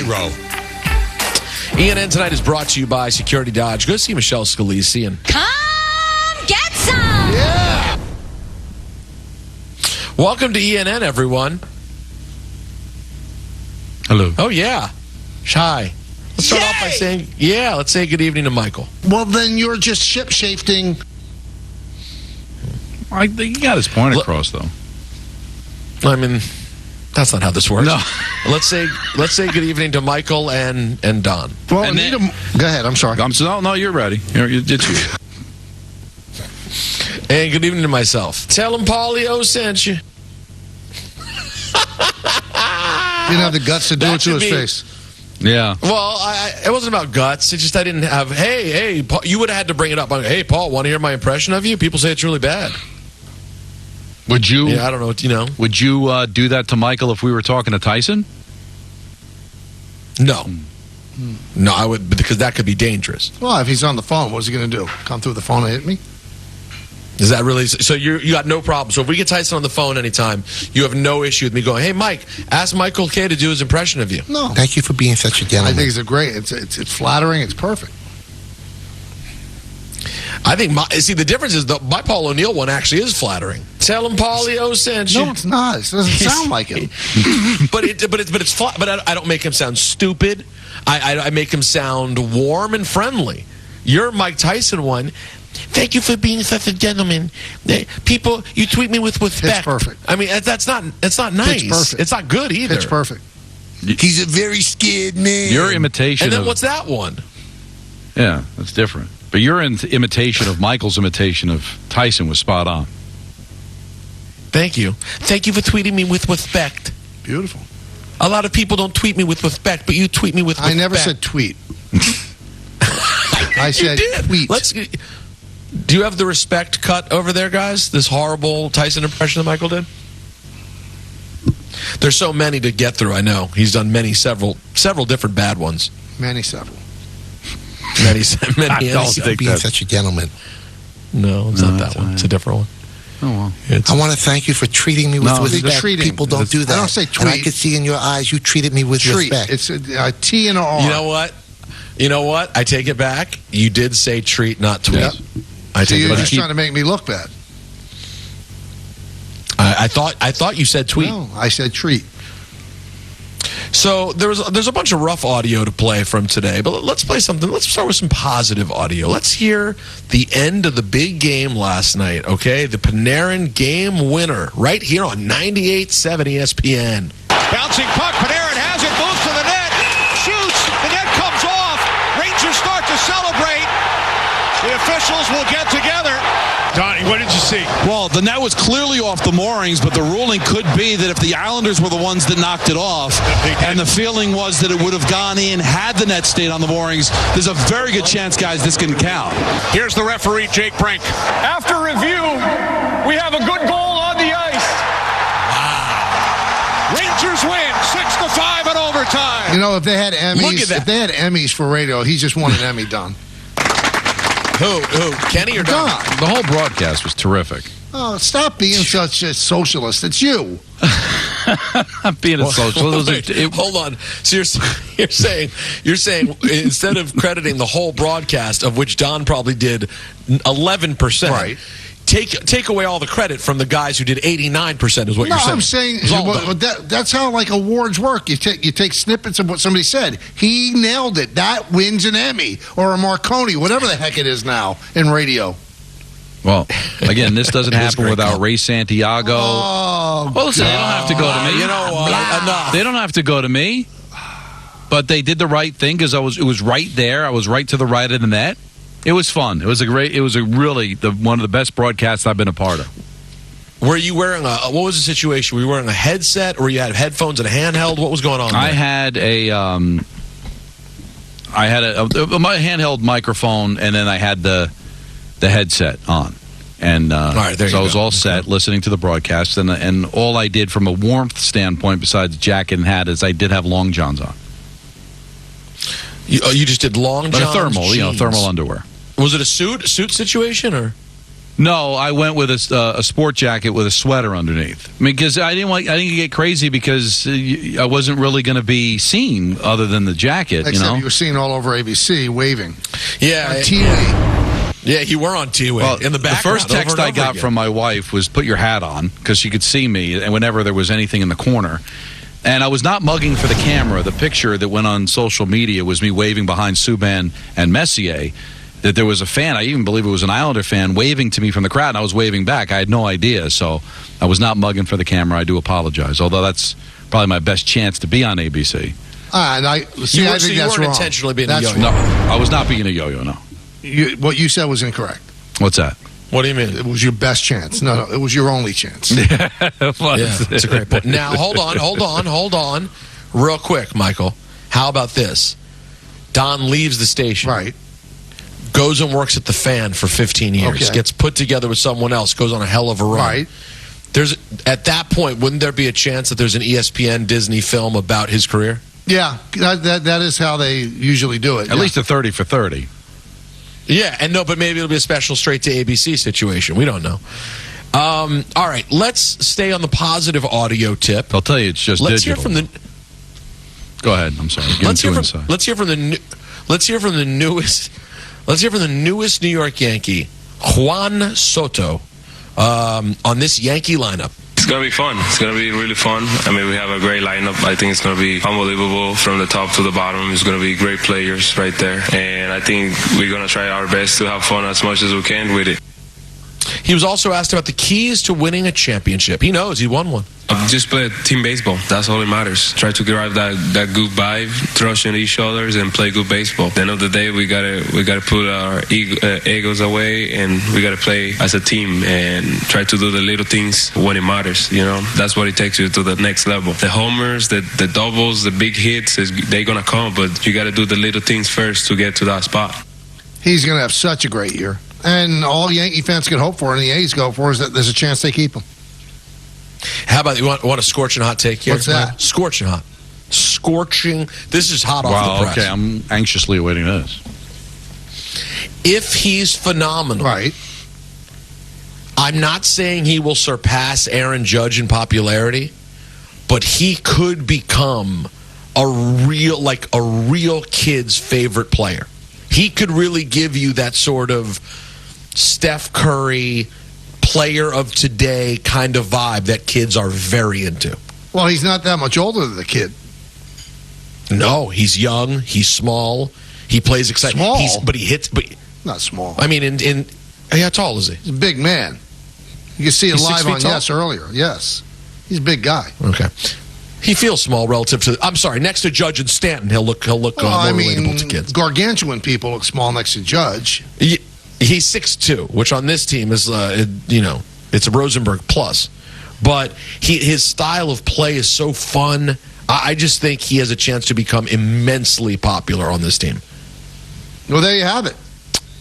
zero. ENN tonight is brought to you by Security Dodge. Go see Michelle Scalisi and come get some. Yeah. Welcome to ENN, everyone. Hello. Oh yeah. Hi. Let's start off by saying, let's say good evening to Michael. Well, then you're just ship-shifting. I think he got his point across, though. I mean, that's not how this works. No. Let's say good evening to Michael and Don. Well, And then- go ahead. I'm sorry. No, you're ready. It's you. And good evening to myself. Tell him Paulio sent you. You didn't have the guts to do it to his face. Yeah. Well, it wasn't about guts. It's just I didn't have, hey, Paul, you would have had to bring it up. Hey, Paul, want to hear my impression of you? People say it's really bad. Would you? Yeah, I don't know. Would you do that to Michael if we were talking to Tyson? No. No, I would, because that could be dangerous. Well, if he's on the phone, what's he going to do? Come through the phone and hit me? Is that really? So you got no problem. So if we get Tyson on the phone anytime, you have no issue with me going, hey, Mike, ask Michael K to do his impression of you. No. Thank you for being such a gentleman. I think it's great. It's flattering. It's perfect. I think, the difference is my Paul O'Neill one actually is flattering. Tell him Paulio sent you. No, it's not. It doesn't sound like him. but it's flat. But I don't make him sound stupid. I make him sound warm and friendly. Your Mike Tyson one. Thank you for being such a gentleman. People, you treat me with respect. It's perfect. I mean, that's not nice. Pitch perfect. It's not good either. It's perfect. He's a very scared man. Your imitation And then of... what's that one? Yeah, that's different. But your imitation of Michael's imitation of Tyson was spot on. Thank you. Thank you for tweeting me with respect. Beautiful. A lot of people don't tweet me with respect, but you tweet me with respect. I never said tweet. I said tweet. Do you have the respect cut over there, guys? This horrible Tyson impression that Michael did? There's so many to get through, I know. He's done several different bad ones. Several. Many. I don't think being such a gentleman. No, it's not that one. It's a different one. Oh, well. I want to thank you for treating me with respect. People don't do that. I don't say tweet. And I could see in your eyes you treated me with respect. It's a T and an R. You know what? I take it back. You did say treat, not tweet. Yep. You're just trying to make me look bad. I thought you said tweet. No, I said treat. So there's a bunch of rough audio to play from today, but let's play something. Let's start with some positive audio. Let's hear the end of the big game last night, okay? The Panarin game winner right here on 98.7 ESPN. Bouncing puck, Panarin has it, moves to the net, shoots, the net comes off, Rangers start to celebrate, the officials will get together. Donnie, what did you see? Well, the net was clearly off the moorings, but the ruling could be that if the Islanders were the ones that knocked it off, and the feeling was that it would have gone in had the net stayed on the moorings, there's a very good chance, guys, this can count. Here's the referee, Jake Brink. After review, we have a good goal on the ice. Rangers win 6-5 in overtime. You know, if they had Emmys, for radio, he just won an Emmy, Don. Who? Kenny or Don? The whole broadcast was terrific. Oh, stop being such a socialist. It's you. Not being a socialist. Hold on. So you're saying instead of crediting the whole broadcast, of which Don probably did 11%, right? Take away all the credit from the guys who did 89% is what you're saying. No, I'm saying that's how like awards work. You take snippets of what somebody said. He nailed it. That wins an Emmy or a Marconi, whatever the heck it is now in radio. Well, again, this doesn't happen without Ray Santiago. Oh, well, listen, they don't have to go to me. You know, enough. They don't have to go to me. But they did the right thing because it was right there. I was right to the right of the net. It was fun. It was really one of the best broadcasts I've been a part of. Were you wearing what was the situation? Were you wearing a headset, or you had headphones and a handheld? What was going on there? I had my handheld microphone, and then I had the headset on, and all right, so I was all set, listening to the broadcast, and all I did from a warmth standpoint, besides jacket and hat, is I did have long johns on. You just did long johns, thermal underwear. Was it a suit situation or? No, I went with a sport jacket with a sweater underneath. I mean, because I didn't get crazy because I wasn't really going to be seen other than the jacket. Except you were seen all over ABC waving. Yeah, TV. Yeah, you were on T-Way in the background. The first text I got from my wife was, "Put your hat on," because she could see me, and whenever there was anything in the corner. And I was not mugging for the camera. The picture that went on social media was me waving behind Subban and Messier. That there was a fan, I even believe it was an Islander fan, waving to me from the crowd, and I was waving back. I had no idea, so I was not mugging for the camera. I do apologize, although that's probably my best chance to be on ABC. And I think that's wrong. Intentionally being a yo-yo. No, I was not being a yo-yo, no. What you said was incorrect. What's that? What do you mean? It was your best chance. No, it was your only chance. Yeah, that's a great point. Now, hold on. Real quick, Michael. How about this? Don leaves the station. Right. Goes and works at the Fan for 15 years. Okay. Gets put together with someone else. Goes on a hell of a run. Right. At that point, wouldn't there be a chance that there's an ESPN Disney film about his career? Yeah, that is how they usually do it. At least a 30 for 30. Yeah, but maybe it'll be a special straight to ABC situation. We don't know. All right, let's stay on the positive audio tip. I'll tell you, it's just let's digital. Hear from the. Go ahead. I'm sorry. Let's hear from the newest New York Yankee, Juan Soto, on this Yankee lineup. It's going to be fun. It's going to be really fun. I mean, we have a great lineup. I think it's going to be unbelievable from the top to the bottom. It's going to be great players right there. And I think we're going to try our best to have fun as much as we can with it. He was also asked about the keys to winning a championship. He knows he won one. Just play team baseball. That's all that matters. Try to drive that good vibe, trust in each other, and play good baseball. At the end of the day, we gotta put our egos away, and we gotta play as a team and try to do the little things when it matters. You know, that's what it takes you to the next level. The homers, the doubles, the big hits, they're gonna come, but you gotta do the little things first to get to that spot. He's gonna have such a great year. And all Yankee fans can hope for, and the A's go for, is that there's a chance they keep him. How about you want a scorching hot take here? What's that? Scorching hot. Scorching. This is hot off the press. Okay, I'm anxiously awaiting this. If he's phenomenal, right? I'm not saying he will surpass Aaron Judge in popularity, but he could become a real kid's favorite player. He could really give you that sort of Steph Curry, player of today kind of vibe that kids are very into. Well, he's not that much older than the kid. No, he's young. He's small. He plays exciting. Small? But he hits. But not small. I mean, how tall is he? He's a big man. You can see it live on tall? Yes earlier. Yes. He's a big guy. Okay. He feels small relative to. I'm sorry. Next to Judge and Stanton, he'll look more relatable to kids. Gargantuan people look small next to Judge. He's 6'2", which on this team is it's a Rosenberg plus. But his style of play is so fun. I just think he has a chance to become immensely popular on this team. Well, there you have it.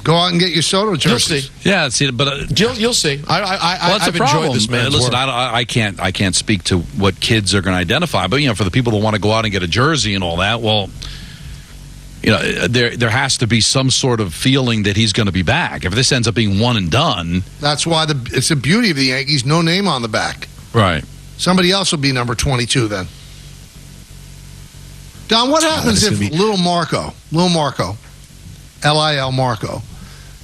Go out and get your Soto jerseys. You'll see. Yeah, see, but you'll see. I've enjoyed this man's Listen, work. I can't speak to what kids are going to identify, but for the people that want to go out and get a jersey and all that, well, there has to be some sort of feeling that he's going to be back. If this ends up being one and done, that's why it's the beauty of the Yankees. No name on the back. Right. Somebody else will be number 22 then. Don, what happens if Lil Marco, L-I-L Marco,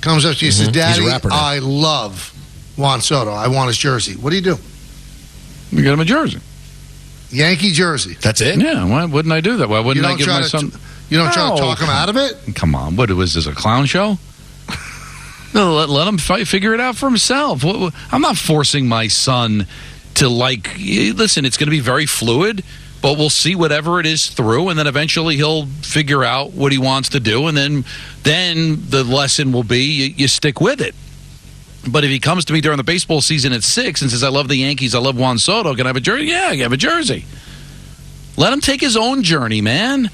comes up to you and says, Daddy, I love Juan Soto. I want his jersey. What do? You get him a jersey. Yankee jersey. That's it? Yeah, why wouldn't I do that? Why wouldn't I give my son... You don't try to talk him out of it? Come on. What is this, a clown show? No, let him figure it out for himself. I'm not forcing my son to listen, it's going to be very fluid, but we'll see whatever it is through, and then eventually he'll figure out what he wants to do, and then the lesson will be you stick with it. But if he comes to me during the baseball season at 6 and says, I love the Yankees, I love Juan Soto, can I have a jersey? Yeah, I can have a jersey. Let him take his own journey, man.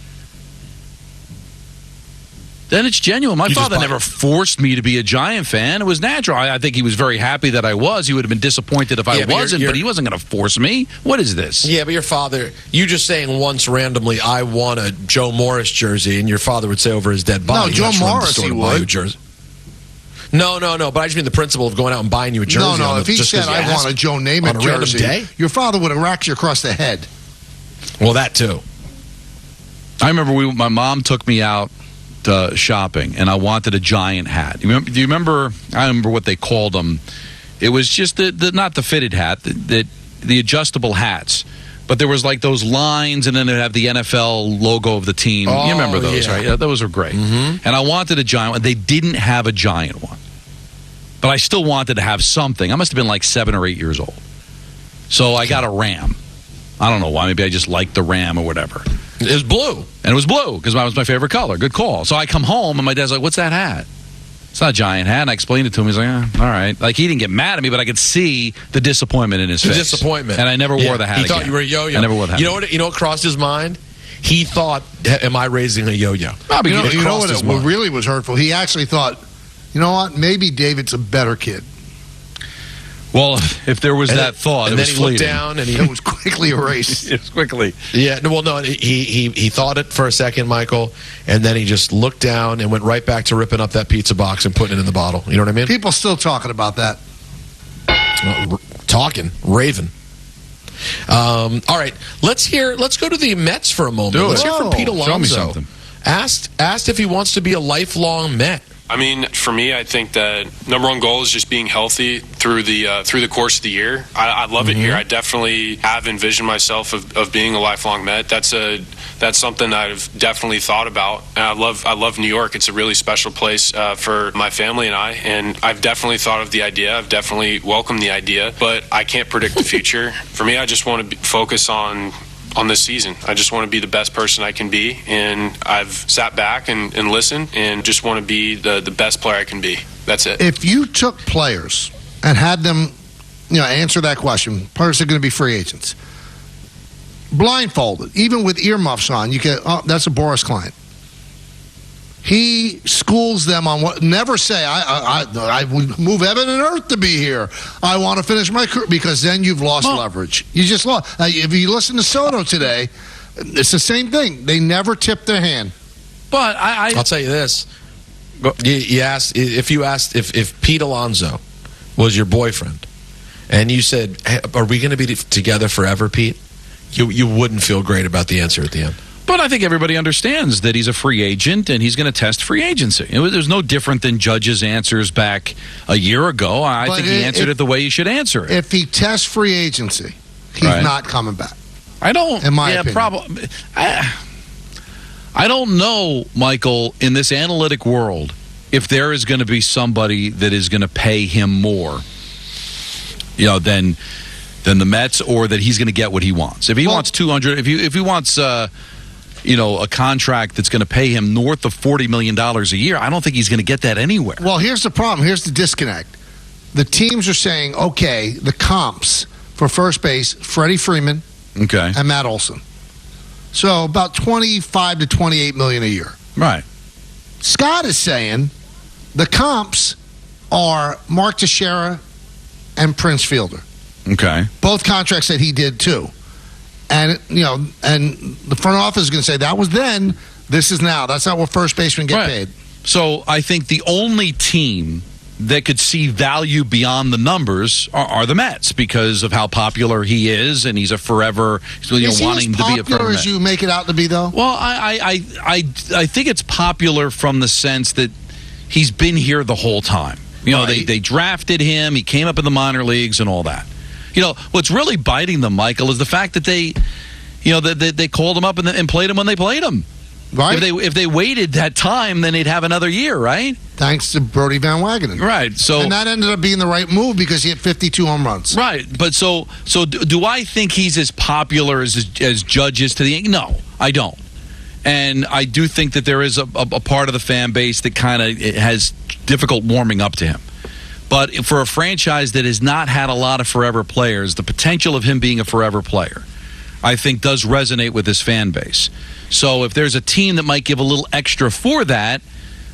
Then it's genuine. My father never forced me to be a Giant fan. It was natural. I think he was very happy that I was. He would have been disappointed if I wasn't, but he wasn't going to force me. What is this? Yeah, but your father, you just saying once randomly, I want a Joe Morris jersey, and your father would say over his dead body. No, Joe Morris, he would. Jersey. No. But I just mean the principle of going out and buying you a jersey. No. If he said, I want a Joe Namath jersey, day? Your father would have racked you across the head. Well, that too. I remember my mom took me out shopping, and I wanted a Giant hat. Do you remember? I remember what they called them. It was just not the fitted hat, the adjustable hats. But there was like those lines, and then they'd have the NFL logo of the team. Oh, you remember those, right? Yeah, those were great. Mm-hmm. And I wanted a Giant one. They didn't have a Giant one. But I still wanted to have something. I must have been like 7 or 8 years old. So I got a Ram. I don't know why. Maybe I just liked the Ram or whatever. It was blue. And it was blue because that was my favorite color. Good call. So I come home, and my dad's like, what's that hat? It's not a Giant hat. And I explained it to him. He's like, all right. Like, he didn't get mad at me, but I could see the disappointment in his face. Disappointment. And I never wore the hat He again. thought you were a yo-yo. I never wore the hat. You know what crossed his mind? He thought, am I raising a yo-yo? No, you know what really was hurtful? He actually thought, you know what? Maybe David's a better kid. Well, if there was that thought, and it then was he looked down, and it was quickly erased. It was quickly. Yeah. Well, no. He thought it for a second, Michael, and then he just looked down and went right back to ripping up that pizza box and putting it in the bottle. You know what I mean? People still talking about that. Raving. All right. Let's go to the Mets for a moment. Let's hear from Pete Alonso. Show me something. Asked if he wants to be a lifelong Met. I mean, for me, I think that number one goal is just being healthy through the course of the year. I love it here. I definitely have envisioned myself of being a lifelong Met. That's something I've definitely thought about. And I love New York. It's a really special place for my family and I. And I've definitely thought of the idea. I've definitely welcomed the idea. But I can't predict the future. For me, I just want to focus on this season. I just want to be the best person I can be, and I've sat back and listened and just want to be the best player I can be. That's it. If you took players and had them, answer that question, players are going to be free agents, blindfolded, even with earmuffs on, you get, that's a Boris client. He schools them on what. Never say I would move heaven and earth to be here. I want to finish my career, because then you've lost leverage. You just lost. If you listen to Soto today, it's the same thing. They never tip their hand. But I'll tell you this: you asked if Pete Alonso was your boyfriend, and you said, hey, "Are we going to be together forever, Pete?" You wouldn't feel great about the answer at the end. But I think everybody understands that he's a free agent and he's going to test free agency. It was no different than Judge's answers back a year ago. I think he answered it the way you should answer it. If he tests free agency, he's not coming back. I don't. In my opinion. I don't know, Michael, in this analytic world, if there is going to be somebody that is going to pay him more, than the Mets, or that he's going to get what he wants. If he wants $200, if he wants a contract that's going to pay him north of $40 million a year, I don't think he's going to get that anywhere. Well, here's the problem. Here's the disconnect. The teams are saying, okay, the comps for first base, Freddie Freeman and Matt Olson. So about $25 to $28 million a year. Right. Scott is saying the comps are Mark Teixeira and Prince Fielder. Okay. Both contracts that he did too. And, and the front office is going to say, that was then, this is now. That's not what first basemen get paid. So I think the only team that could see value beyond the numbers are the Mets, because of how popular he is, and he's a forever, wanting to be a forever Met. As you make it out to be, though? Well, I think it's popular from the sense that he's been here the whole time. They drafted him, he came up in the minor leagues and all that. What's really biting them, Michael, is the fact that they called him up and played him when they played him. Right. If they waited that time, then they'd have another year, right? Thanks to Brody Van Wagenen. Right. And that ended up being the right move, because he had 52 home runs. Right. But so do I think he's as popular as Judge is to the Yankees? No, I don't. And I do think that there is a part of the fan base that kind of has difficult warming up to him. But for a franchise that has not had a lot of forever players, the potential of him being a forever player, I think, does resonate with his fan base. So if there's a team that might give a little extra for that,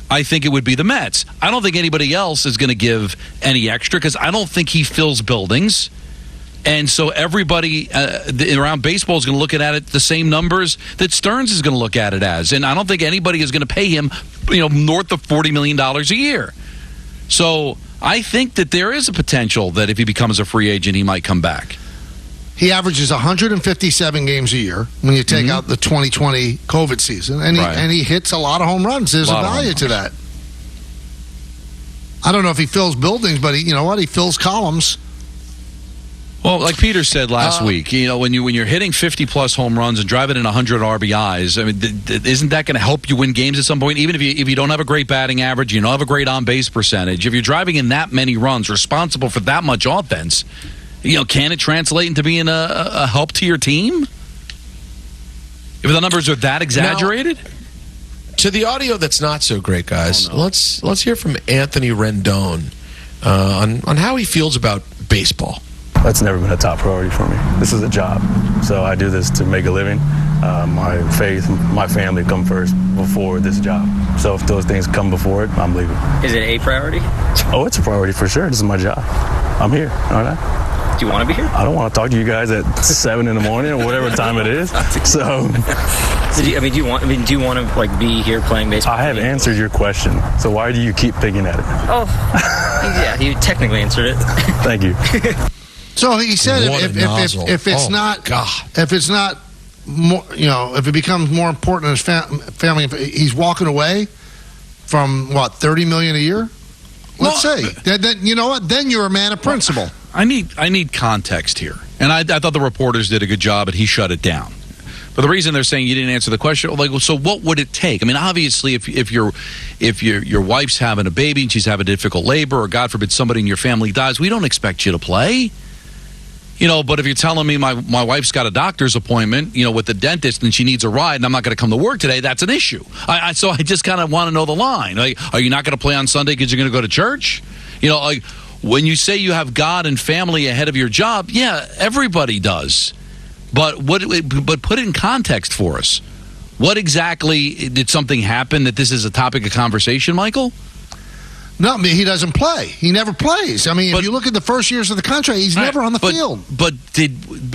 I think it would be the Mets. I don't think anybody else is going to give any extra, because I don't think he fills buildings. And so everybody around baseball is going to look at it the same numbers that Stearns is going to look at it as. And I don't think anybody is going to pay him, north of $40 million a year. So I think that there is a potential that if he becomes a free agent, he might come back. He averages 157 games a year when you take out the 2020 COVID season, and he hits a lot of home runs. There's a value to that. I don't know if he fills buildings, but you know what? He fills columns. Well, like Peter said last week, when you're hitting 50-plus home runs and driving in 100 RBIs, I mean, isn't that going to help you win games at some point? Even if you don't have a great batting average, you don't have a great on-base percentage, if you're driving in that many runs, responsible for that much offense, can it translate into being a help to your team? If the numbers are that exaggerated? Now, to the audio that's not so great, guys, let's hear from Anthony Rendon on how he feels about baseball. That's never been a top priority for me. This is a job, so I do this to make a living. My faith, my family come first before this job. So if those things come before it, I'm leaving. Is it a priority? Oh, it's a priority for sure. This is my job. I'm here, aren't I? Do you want to be here? I don't want to talk to you guys at 7 in the morning or whatever time it is. So, do you want to be here playing baseball? I have answered your question. So why do you keep picking at it? Oh, yeah, you technically answered it. Thank you. So he said if it's not more, if it becomes more important in his family, he's walking away from $30 million a year. Let's say then you know what? Then you're a man of principle. I need context here, and I thought the reporters did a good job, and he shut it down. But the reason they're saying you didn't answer the question, so what would it take? I mean, obviously, if your wife's having a baby and she's having difficult labor, or God forbid somebody in your family dies, we don't expect you to play. But if you're telling me my wife's got a doctor's appointment, with the dentist and she needs a ride and I'm not going to come to work today, that's an issue. So I just kind of want to know the line. Like, are you not going to play on Sunday because you're going to go to church? When you say you have God and family ahead of your job, yeah, everybody does. But put it in context for us. What exactly did something happen that this is a topic of conversation, Michael? No, I mean, he doesn't play. He never plays. I mean, if you look at the first years of the contract, he's never on the field. But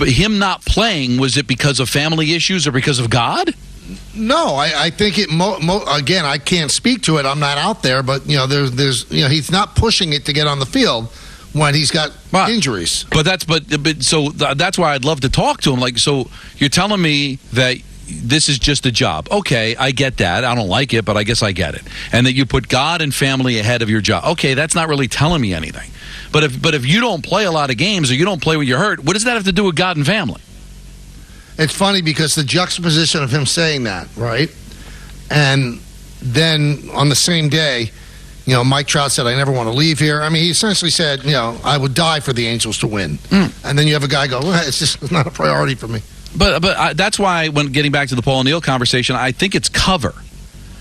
him not playing, was it because of family issues or because of God? No, I think it. Again, I can't speak to it. I'm not out there, but there's he's not pushing it to get on the field when he's got injuries. But that's why I'd love to talk to him. Like, so you're telling me that this is just a job. Okay, I get that. I don't like it, but I guess I get it. And that you put God and family ahead of your job. Okay, that's not really telling me anything. But if you don't play a lot of games or you don't play when you're hurt, what does that have to do with God and family? It's funny because the juxtaposition of him saying that, right? And then on the same day, Mike Trout said, I never want to leave here. I mean, he essentially said, I would die for the Angels to win. And then you have a guy go, well, it's not a priority for me. But that's why, when getting back to the Paul O'Neill conversation, I think it's cover.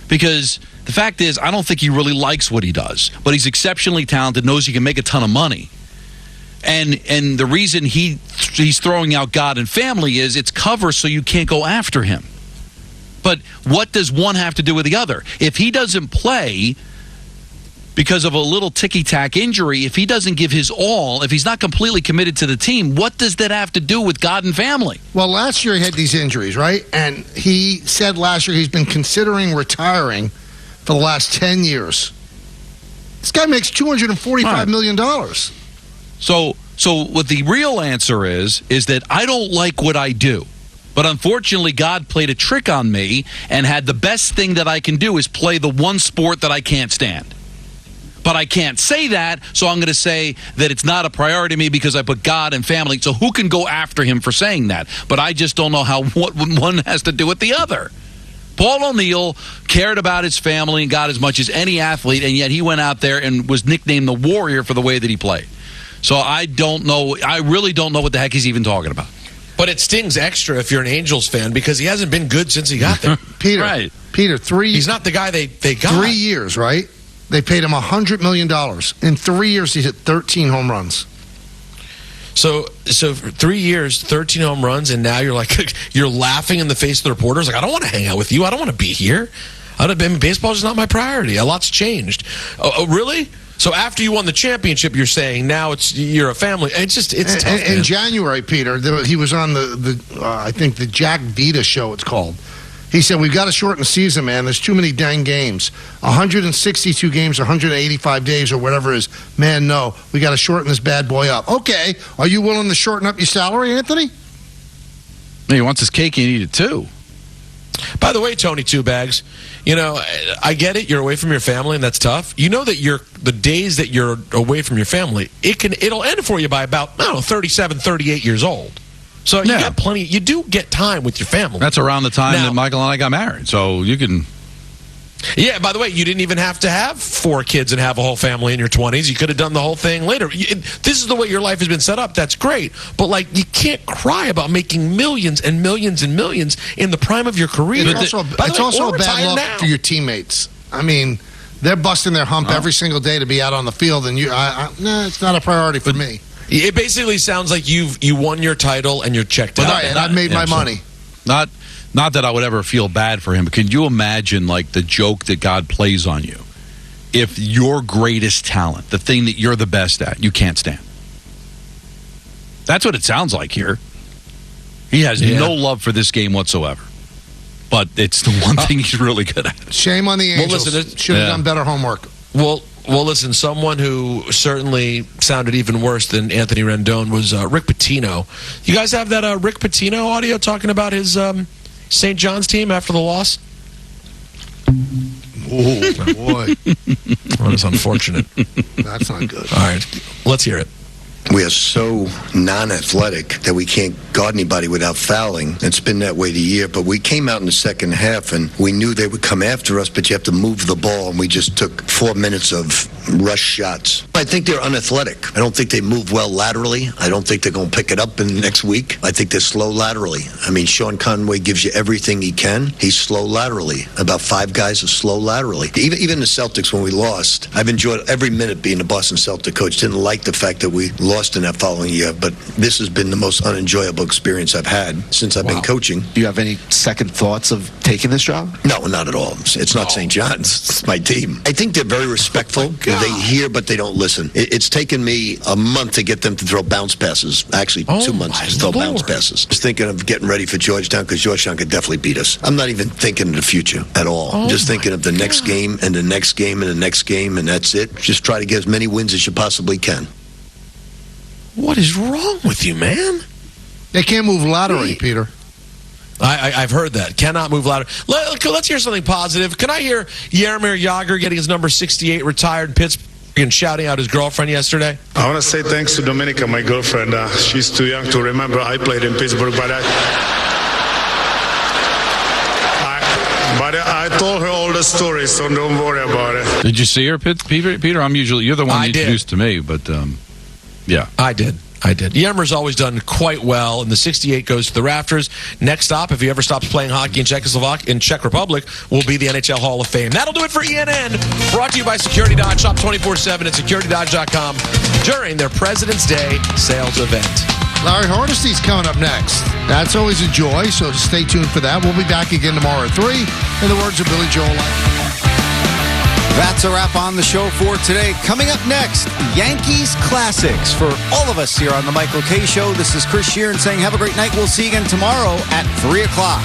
Because the fact is, I don't think he really likes what he does. But he's exceptionally talented, knows he can make a ton of money. And the reason he's throwing out God and family is it's cover so you can't go after him. But what does one have to do with the other? If he doesn't play because of a little ticky-tack injury, if he doesn't give his all, if he's not completely committed to the team, what does that have to do with God and family? Well, last year he had these injuries, right? And he said last year he's been considering retiring for the last 10 years. This guy makes $245 million. So what the real answer is that I don't like what I do. But unfortunately, God played a trick on me and had the best thing that I can do is play the one sport that I can't stand. But I can't say that, so I'm going to say that it's not a priority to me because I put God and family. So who can go after him for saying that? But I just don't know what one has to do with the other. Paul O'Neill cared about his family and God as much as any athlete, and yet he went out there and was nicknamed the Warrior for the way that he played. So I don't know. I really don't know what the heck he's even talking about. But it stings extra if you're an Angels fan because he hasn't been good since he got there. Peter, he's not the guy they got. 3 years, right? They paid him $100 million. In 3 years, he hit 13 home runs. So for 3 years, 13 home runs, and now you're you're laughing in the face of the reporters. Like, I don't want to hang out with you. I don't want to be here. Baseball is not my priority. A lot's changed. Oh, really? So after you won the championship, you're saying now you're a family. It's tough. In January, Peter, he was on I think the Jack Vita show. It's called. He said, we've got to shorten the season, man. There's too many dang games. 162 games, 185 days, or whatever it is. Man, no. We got to shorten this bad boy up. Okay. Are you willing to shorten up your salary, Anthony? He wants his cake and eat it, too. By the way, Tony Two Bags, I get it. You're away from your family, and that's tough. You know that the days that you're away from your family, it'll end for you by about, 37, 38 years old. So you got plenty. You do get time with your family. That's around the time that Michael and I got married. So you can. Yeah, by the way, you didn't even have to have 4 kids and have a whole family in your 20s. You could have done the whole thing later. This is the way your life has been set up. That's great. But, you can't cry about making millions and millions and millions in the prime of your career. It's also a bad luck for your teammates. I mean, they're busting their hump every single day to be out on the field, and it's not a priority for me. It basically sounds like you won your title and you're checked out. Right, and I've made my money. Not that I would ever feel bad for him, but can you imagine, the joke that God plays on you? If your greatest talent, the thing that you're the best at, you can't stand. That's what it sounds like here. He has no love for this game whatsoever. But it's the one thing he's really good at. Shame on the Angels. Well, listen, should have done better homework. Well, listen, someone who certainly sounded even worse than Anthony Rendon was Rick Pitino. You guys have that Rick Pitino audio talking about his St. John's team after the loss? Oh, boy. That is unfortunate. That's not good. All right, let's hear it. We are so non-athletic that we can't guard anybody without fouling. It's been that way the year, but we came out in the second half and we knew they would come after us, but you have to move the ball, and we just took 4 minutes of rush shots. I think they're unathletic. I don't think they move well laterally. I don't think they're going to pick it up in the next week. I think they're slow laterally. I mean, Sean Conway gives you everything he can. He's slow laterally. About 5 guys are slow laterally. Even the Celtics, when we lost, I've enjoyed every minute being a Boston Celtic coach. Didn't like the fact that we lost in that following year, but this has been the most unenjoyable experience I've had since I've been coaching. Do you have any second thoughts of taking this job? No, not at all. It's not St. John's. It's my team. I think they're very respectful. They hear, but they don't listen. It's taken me a month to get them to throw bounce passes. Actually, 2 months to throw bounce passes. I was thinking of getting ready for Georgetown because Georgetown could definitely beat us. I'm not even thinking of the future at all. I'm just thinking of the next game and the next game and the next game, and that's it. Just try to get as many wins as you possibly can. What is wrong with you, man? They can't move laterally, Peter. I've heard that. Cannot move laterally. Let's hear something positive. Can I hear Jaromir Jagr getting his number 68 retired in Pittsburgh and shouting out his girlfriend yesterday? I want to say thanks to Dominica, my girlfriend. She's too young to remember I played in Pittsburgh, but I told her all the stories, so don't worry about it. Did you see her, Peter? You're the one introduced to me, but yeah. I did. Jaromír's always done quite well, and the 68 goes to the rafters. Next stop, if he ever stops playing hockey in Czech Republic, will be the NHL Hall of Fame. That'll do it for ENN. Brought to you by Security Dodge. Shop 24/7 at securitydodge.com during their President's Day sales event. Larry Hardesty's coming up next. That's always a joy, so stay tuned for that. We'll be back again tomorrow at 3. In the words of Billy Joel. That's a wrap on the show for today. Coming up next, Yankees Classics. For all of us here on the Michael Kay Show, this is Chris Sheeran saying have a great night. We'll see you again tomorrow at 3 o'clock.